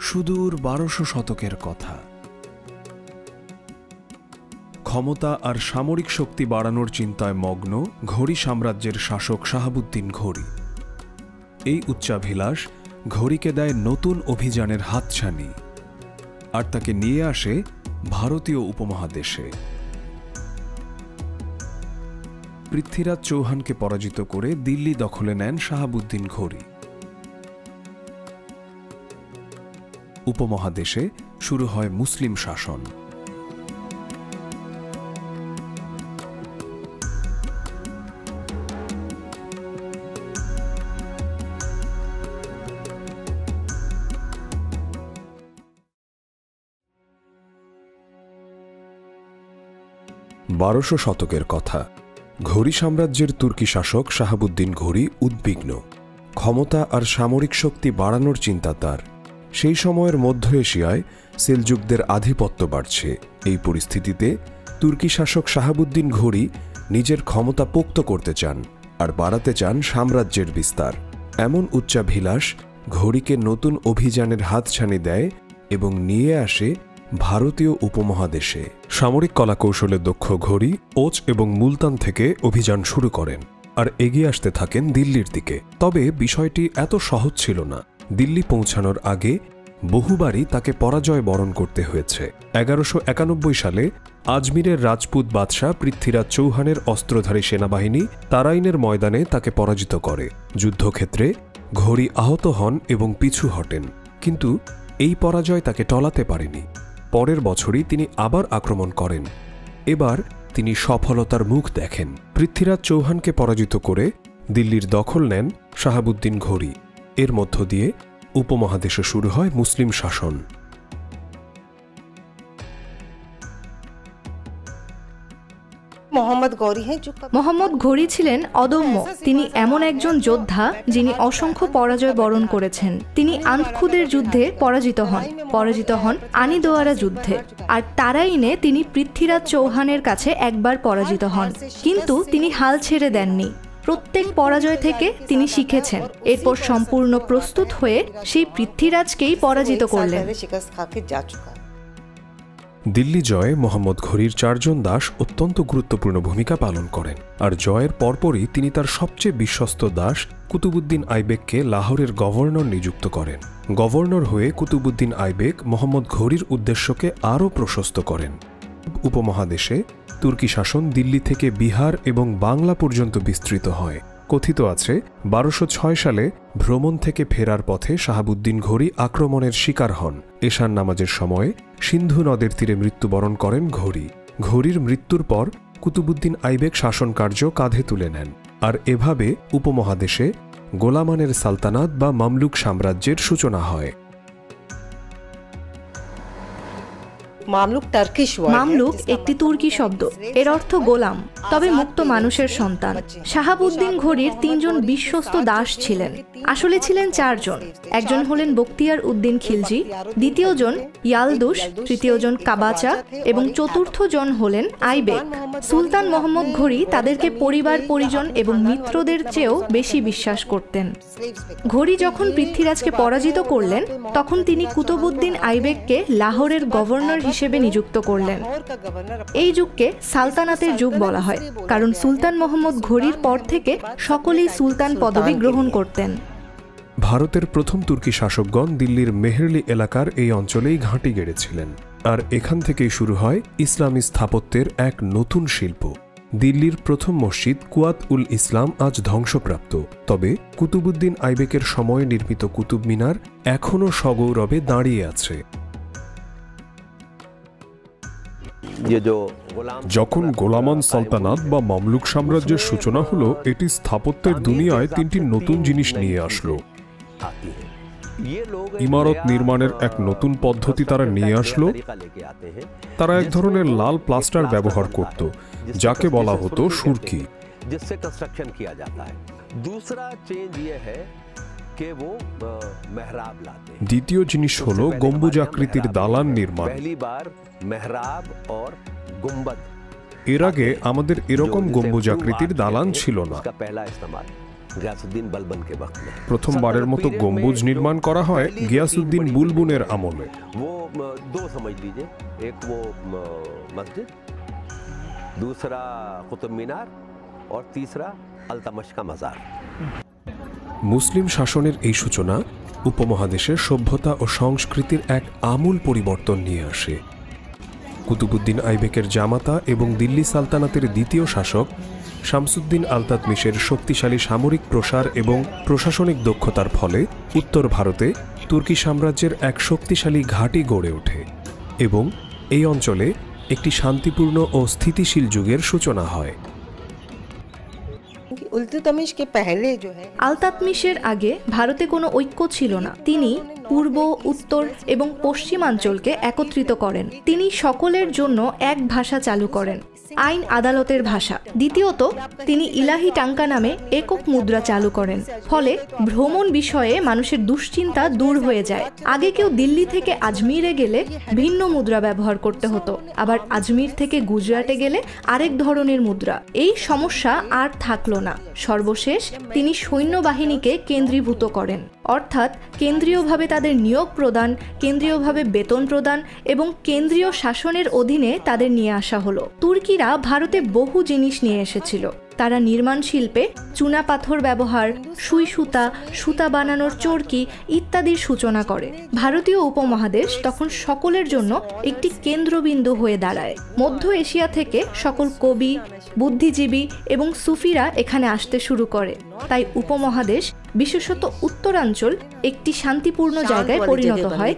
সুদূর ১২০০ শতকের কথা। ক্ষমতা আর সামরিক শক্তি বাড়ানোর চিন্তায় মগ্ন ঘড়ি সাম্রাজ্যের শাসক শাহাবুদ্দিন ঘড়ি। এই উচ্চাভিলাষ ঘড়িকে দেয় নতুন অভিযানের হাতছানি, আর তাকে নিয়ে আসে ভারতীয় উপমহাদেশে। পৃথ্বীরাজ চৌহানকে পরাজিত করে দিল্লি দখলে নেন শাহাবুদ্দিন ঘড়ি। উপমহাদেশে শুরু হয় মুসলিম শাসন। বারোশো শতকের কথা। ঘড়ি সাম্রাজ্যের তুর্কি শাসক শাহাবুদ্দিন ঘড়ি উদ্বিগ্ন। ক্ষমতা আর সামরিক শক্তি বাড়ানোর চিন্তা তার। সেই সময়ের মধ্য এশিয়ায় সেলজুকদের আধিপত্য বাড়ছে। এই পরিস্থিতিতে তুর্কি শাসক শাহাবুদ্দিন ঘড়ি নিজের ক্ষমতা পোক্ত করতে চান আর বাড়াতে চান সাম্রাজ্যের বিস্তার। এমন উচ্চাভিলাষ ঘড়িকে নতুন অভিযানের হাতছানি দেয় এবং নিয়ে আসে ভারতীয় উপমহাদেশে। সামরিক কলাকৌশলে দক্ষ ঘড়ি ওচ এবং মুলতান থেকে অভিযান শুরু করেন আর এগিয়ে আসতে থাকেন দিল্লির দিকে। তবে বিষয়টি এত সহজ ছিল না। দিল্লি পৌঁছানোর আগে বহুবারই তাকে পরাজয় বরণ করতে হয়েছে। ১১৯১ সালে আজমিরের রাজপুত বাদশাহ পৃথ্বীরাজ চৌহানের অস্ত্রধারী সেনাবাহিনী তারাইনের ময়দানে তাকে পরাজিত করে। যুদ্ধক্ষেত্রে ঘড়ি আহত হন এবং পিছু হটেন, কিন্তু এই পরাজয় তাকে টলাতে পারেনি। পরের বছরই তিনি আবার আক্রমণ করেন। এবার তিনি সফলতার মুখ দেখেন। পৃথ্বীরাজ চৌহানকে পরাজিত করে দিল্লির দখল নেন শাহাবুদ্দিন ঘড়ি। এর মধ্য দিয়ে উপমহাদেশে শুরু হয় মুসলিম শাসন। মোহাম্মদ ঘড়ি ছিলেন অদম্য। তিনি এমন একজন যোদ্ধা যিনি অসংখ্য পরাজয় বরণ করেছেন। তিনি আন্তখুদের যুদ্ধে পরাজিত হন আনিদোয়ারা যুদ্ধে, আর তারাইনে তিনি পৃথ্বীরাজ চৌহানের কাছে একবার পরাজিত হন। কিন্তু তিনি হাল ছেড়ে দেননি। প্রত্যেক পরাজয় থেকে তিনি শিখেছেন, এরপর সম্পূর্ণ প্রস্তুত হয়ে সেই পৃথ্বীরাজকেই পরাজিত করলেন। দিল্লি জয়ে মোহাম্মদ ঘড়ির ৪ জন দাস অত্যন্ত গুরুত্বপূর্ণ ভূমিকা পালন করেন, আর জয়ের পরপরই তিনি তার সবচেয়ে বিশ্বস্ত দাস কুতুবুদ্দিন আইবেককে লাহোরের গভর্নর নিযুক্ত করেন। গভর্নর হয়ে কুতুবুদ্দিন আইবেক মোহাম্মদ ঘড়ির উদ্দেশ্যকে আরও প্রশস্ত করেন। উপমহাদেশে তুর্কি শাসন দিল্লি থেকে বিহার এবং বাংলা পর্যন্ত বিস্তৃত হয়। কথিত আছে ১২০৬ সালে ভ্রমণ থেকে ফেরার পথে শাহাবুদ্দিন ঘড়ি আক্রমণের শিকার হন। এশার নামাজের সময়ে সিন্ধু নদের তীরে মৃত্যুবরণ করেন ঘড়ি। ঘড়ির মৃত্যুর পর কুতুবুদ্দিন আইবেক শাসন কার্য কাঁধে তুলে নেন, আর এভাবে উপমহাদেশে গোলামানের সালতানাত বা মামলুক সাম্রাজ্যের সূচনা হয়। মামলুক একটি তুর্কি শব্দ, এর অর্থ গোলাম, তবে মুক্ত মানুষের সন্তান। শাহাবুদ্দিন ঘড়ির ৩ জন বিশ্বস্ত দাস ছিলেন। আসলে ছিলেন ৪ জন। একজন হলেন বখতিয়ার উদ্দিন খিলজি, দ্বিতীয় জন ইয়ালদুস, তৃতীয় জন কাবাচা এবং চতুর্থ জন হলেন আইবেক। সুলতান মোহাম্মদ ঘড়ি তাদেরকে পরিবার পরিজন এবং মিত্রদের চেয়েও বেশি বিশ্বাস করতেন। ঘড়ি যখন পৃথ্বীরাজকে পরাজিত করলেন, তখন তিনি কুতুবুদ্দিন আইবেককে লাহোরের গভর্নর হিসেবে নিযুক্ত করলেন। এই যুগকে সালতানাতের যুগ বলা হয়, কারণ সুলতান মোহাম্মদ ঘড়ির পর থেকে সকলেই সুলতান পদবি গ্রহণ করতেন। ভারতের প্রথম তুর্কি শাসকগণ দিল্লির মেহেরলি এলাকার এই অঞ্চলেই ঘাঁটি গেড়েছিলেন, আর এখান থেকেই শুরু হয় ইসলামী স্থাপত্যের এক নতুন শিল্প। দিল্লির প্রথম মসজিদ কুয়াত উল ইসলাম আজ ধ্বংসপ্রাপ্ত, তবে কুতুবুদ্দিন আইবেকের সময়ে নির্মিত কুতুব মিনার এখনও সগৌরবে দাঁড়িয়ে আছে। যখন গোলামান সালতানাত বা মামলুক সাম্রাজ্যের সূচনা হলো, এটি স্থাপত্যের দুনিয়ায় ৩টি নতুন জিনিস নিয়ে আসলো। ইমারত নির্মাণের এক নতুন পদ্ধতি তারা নিয়ে আসলো। তারা এক ধরনের লাল প্লাস্টার ব্যবহার করত, যাকে বলা হতো সুরকি। দ্বিতীয় জিনিস হলো গম্বুজাকৃতির দালান নির্মাণ। এর আগে আমাদের এরকম গম্বুজাকৃতির দালান ছিল না। প্রথমবারের মতো গম্বুজ নির্মাণ করা হয় গিয়াসউদ্দিন বুলবুনের আমলে। মুসলিম শাসনের এই সূচনা উপমহাদেশে সভ্যতা ও সংস্কৃতির এক আমূল পরিবর্তন নিয়ে আসে। কুতুবুদ্দিন আইবেকের জামাতা এবং দিল্লি সালতানাতের দ্বিতীয় শাসক শামসুদ্দিন আলতাতমিশের শক্তিশালী সামরিক প্রসার এবং প্রশাসনিক দক্ষতার ফলে উত্তর ভারতে তুর্কি সাম্রাজ্যের এক শক্তিশালী ঘাঁটি গড়ে ওঠে এবং এই অঞ্চলে একটি শান্তিপূর্ণ ও স্থিতিশীল যুগের সূচনা হয়। আলতাতমিশের আগে ভারতে কোনো ঐক্য ছিল না। তিনি পূর্ব, উত্তর এবং পশ্চিমাঞ্চলকে একত্রিত করেন। তিনি সকলের জন্য এক ভাষা চালু করেন, আইন আদালতের ভাষা। দ্বিতীয়ত, তিনি ইলাহি টাঙ্কা নামে একক মুদ্রা চালু করেন। ফলে ভ্রমণ বিষয়ে মানুষের দুশ্চিন্তা দূর হয়ে যায়। আগে কেউ দিল্লি থেকে আজমিরে গেলে ভিন্ন মুদ্রা ব্যবহার করতে হতো, আবার আজমির থেকে গুজরাটে গেলে আরেক ধরনের মুদ্রা। এই সমস্যা আর থাকলো না। সর্বশেষ তিনি সৈন্যবাহিনীকে কেন্দ্রীভূত করেন, অর্থাৎ কেন্দ্রীয়ভাবে তাদের নিয়োগ প্রদান, কেন্দ্রীয়ভাবে বেতন প্রদান এবং কেন্দ্রীয় শাসনের অধীনে তাদের নিয়ে আসা হলো। তুর্কিরা ভারতে বহু জিনিস নিয়ে এসেছিল। তারা নির্মাণ শিল্পে চুনা পাথর ব্যবহার, সুই সুতা, সুতা বানানোর চরকি ইত্যাদির সূচনা করে। ভারতীয় উপমহাদেশ তখন সকলের জন্য একটি কেন্দ্রবিন্দু হয়ে দাঁড়ায়। মধ্য এশিয়া থেকে সকল কবি, বুদ্ধিজীবী এবং সুফিরা এখানে আসতে শুরু করে। তাই উপমহাদেশ, বিশেষত উত্তরাঞ্চল, একটি শান্তিপূর্ণ জায়গায় পরিণত হয়।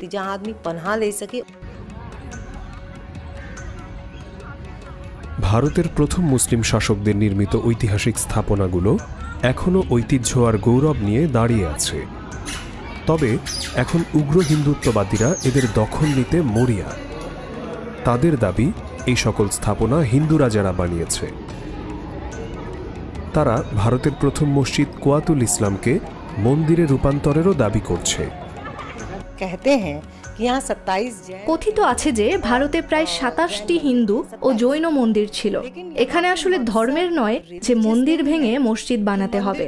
ভারতের প্রথম মুসলিম শাসকদের নির্মিত ঐতিহাসিক স্থাপনাগুলো এখনও ঐতিহ্য আর গৌরব নিয়ে দাঁড়িয়ে আছে। তবে এখন উগ্র হিন্দুত্ববাদীরা এদের দখল নিতে মরিয়া। তাদের দাবি এই সকল স্থাপনা হিন্দু রাজারা বানিয়েছে। তারা ভারতের প্রথম মসজিদ কুয়াতুল ইসলামকে মন্দিরে রূপান্তরেরও দাবি করছে। কথিত আছে যে ভারতে প্রায় 27টি হিন্দু ও জৈন মন্দির ছিল। এখানে আসলে ধর্মের নয় যে মন্দির ভেঙে মসজিদ বানাতে হবে।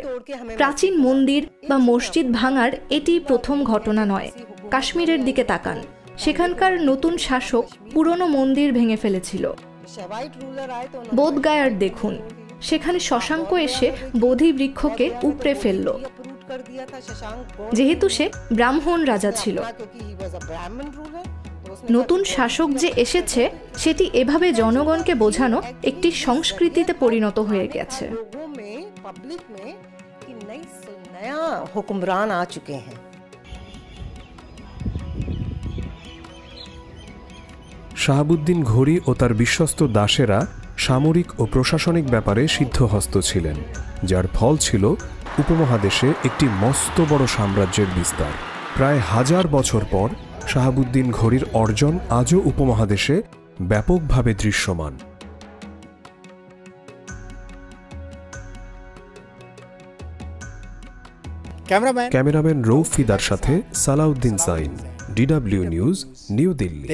প্রাচীন মন্দির বা মসজিদ ভাঙার এটি প্রথম ঘটনা নয়। কাশ্মীরের দিকে তাকান, সেখানকার নতুন শাসক পুরনো মন্দির ভেঙে ফেলেছিল। বোধগায়ার দেখুন, সেখানে শশাঙ্ক এসে বোধি বৃক্ষকে উপড়ে ফেলল, যেহেতু সে ব্রাহ্মণ রাজা ছিল। নতুন শাসক যে এসেছে সেটি এভাবে জনগণকে বোঝানো একটি সংস্কৃতিতে পরিণত হয়ে গেছে। শাহাবুদ্দিন ঘোরি ও তার বিশ্বস্ত দাসেরা সামরিক ও প্রশাসনিক ব্যাপারে সিদ্ধহস্ত ছিলেন, যার ফল ছিল উপমহাদেশে একটি মস্ত বড় সাম্রাজ্যের বিস্তার। প্রায় 1000 বছর পর শাহাবুদ্দিন ঘোরির অর্জন আজও উপমহাদেশে ব্যাপকভাবে দৃশ্যমান। ক্যামেরাম্যান রৌফ ফিদার সাথে সালাউদ্দিন জাইন, DW নিউজ, নিউ দিল্লি।